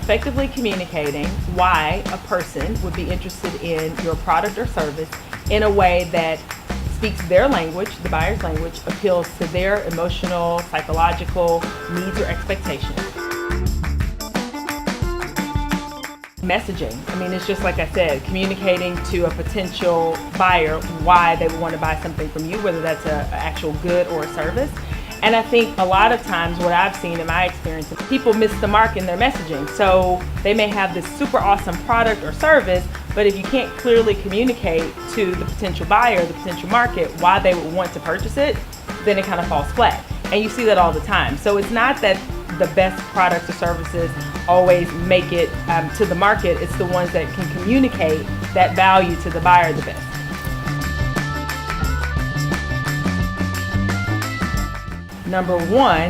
effectively communicating why a person would be interested in your product or service in a way that speaks their language, the buyer's language, appeals to their emotional, psychological needs or expectations. Messaging. I mean, it's just like I said, communicating to a potential buyer why they would want to buy something from you, whether that's an actual good or a service. And I think a lot of times what I've seen in my experience, people miss the mark in their messaging. So they may have this super awesome product or service, but if you can't clearly communicate to the potential buyer, the potential market, why they would want to purchase it, then it kind of falls flat. And you see that all the time. So it's not that the best products or services always make it to the market. It's the ones that can communicate that value to the buyer the best. Number one,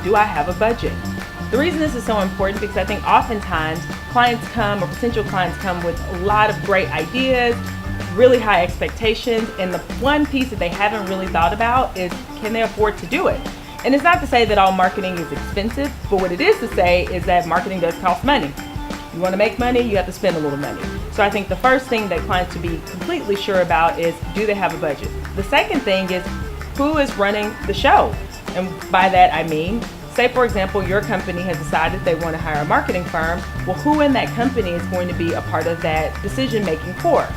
do I have a budget? The reason this is so important because I think oftentimes clients come or potential clients come with a lot of great ideas, really high expectations, and the one piece that they haven't really thought about is, can they afford to do it? And it's not to say that all marketing is expensive, but what it is to say is that marketing does cost money. You want to make money, you have to spend a little money. So I think the first thing that clients should be completely sure about is, do they have a budget? The second thing is, who is running the show? And by that I mean, say for example, your company has decided they want to hire a marketing firm. Well, who in that company is going to be a part of that decision making for?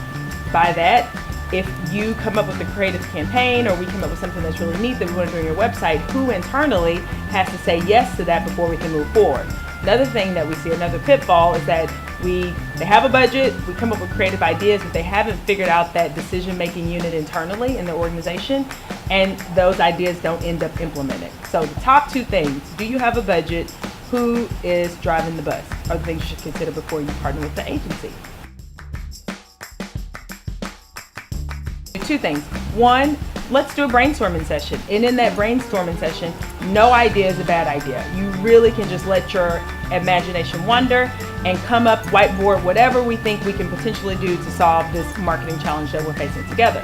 By that, if you come up with a creative campaign or we come up with something that's really neat that we want to do on your website, who internally has to say yes to that before we can move forward? Another thing that we see, another pitfall, is that they have a budget, we come up with creative ideas, but they haven't figured out that decision-making unit internally in the organization, and those ideas don't end up implemented. So the top two things, do you have a budget? Who is driving the bus? Are the things you should consider before you partner with the agency. Two things. One, let's do a brainstorming session. And in that brainstorming session, no idea is a bad idea. You really can just let your imagination wander and come up, whiteboard, whatever we think we can potentially do to solve this marketing challenge that we're facing together.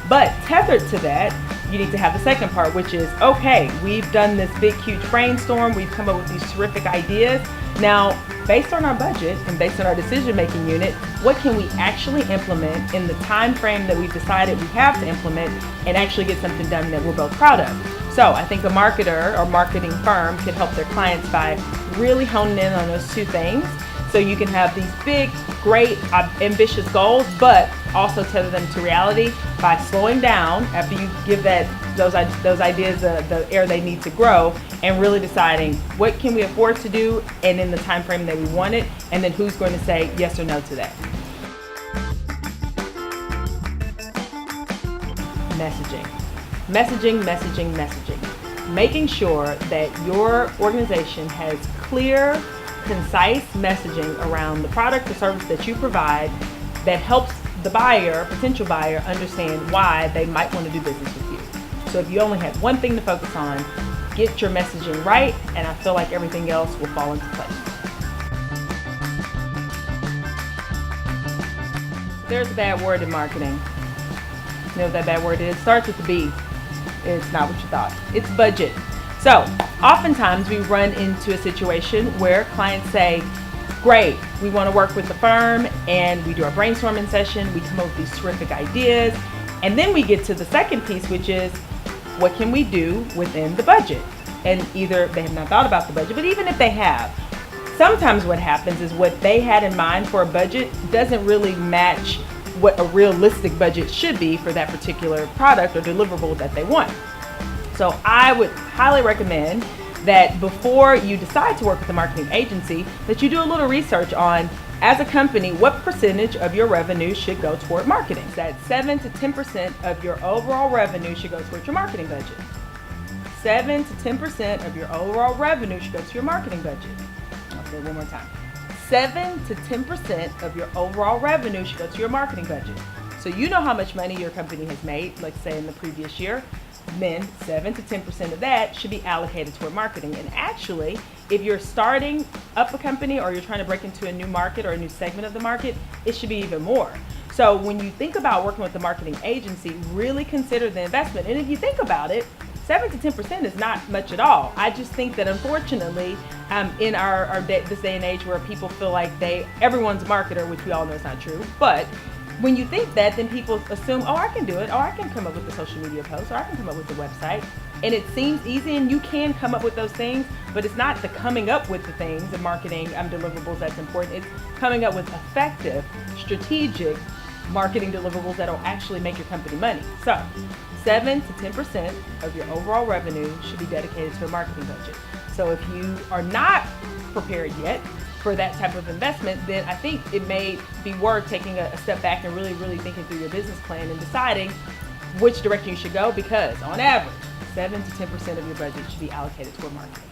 But tethered to that, you need to have the second part, which is, okay, we've done this big, huge brainstorm. We've come up with these terrific ideas. Now, based on our budget and based on our decision-making unit, what can we actually implement in the time frame that we've decided we have to implement and actually get something done that we're both proud of? So I think a marketer or marketing firm can help their clients by really honing in on those two things. So you can have these big, great, ambitious goals, but also tether them to reality by slowing down after you give those ideas the air they need to grow, and really deciding what can we afford to do and in the time frame that we want it, and then who's going to say yes or no to that. Messaging. Messaging, messaging, messaging. Making sure that your organization has clear, concise messaging around the product or service that you provide that helps the buyer, potential buyer, understand why they might want to do business with you. So if you only have one thing to focus on, get your messaging right, and I feel like everything else will fall into place. There's a bad word in marketing. You know what that bad word is? It starts with the B. It's not what you thought. It's budget. So oftentimes we run into a situation where clients say, great, we want to work with the firm, and we do our brainstorming session, we come up with these terrific ideas, and then we get to the second piece, which is, what can we do within the budget? And either they have not thought about the budget, but even if they have, sometimes what happens is what they had in mind for a budget doesn't really match what a realistic budget should be for that particular product or deliverable that they want. So I would highly recommend that before you decide to work with a marketing agency, that you do a little research on, as a company, what percentage of your revenue should go toward marketing. That 7 to 10% of your overall revenue should go towards your marketing budget. 7 to 10% of your overall revenue should go to your marketing budget. I'll say it one more time. 7 to 10% of your overall revenue should go to your marketing budget. So you know how much money your company has made, let's say in the previous year. Then 7 to 10% of that should be allocated toward marketing. And actually, if you're starting up a company or you're trying to break into a new market or a new segment of the market, it should be even more. So when you think about working with a marketing agency, really consider the investment. And if you think about it, 7 to 10% is not much at all. I just think that unfortunately, in this day and age where people feel like everyone's a marketer, which we all know is not true, but when you think that, then people assume, oh, I can do it, or I can come up with the social media post, or I can come up with the website. And it seems easy, and you can come up with those things, but it's not the coming up with the things, the marketing deliverables that's important. It's coming up with effective, strategic marketing deliverables that'll actually make your company money. So 7 to 10% of your overall revenue should be dedicated to a marketing budget. So if you are not prepared yet for that type of investment, then I think it may be worth taking a step back and really, really thinking through your business plan and deciding which direction you should go, because on average, 7 to 10% of your budget should be allocated toward marketing.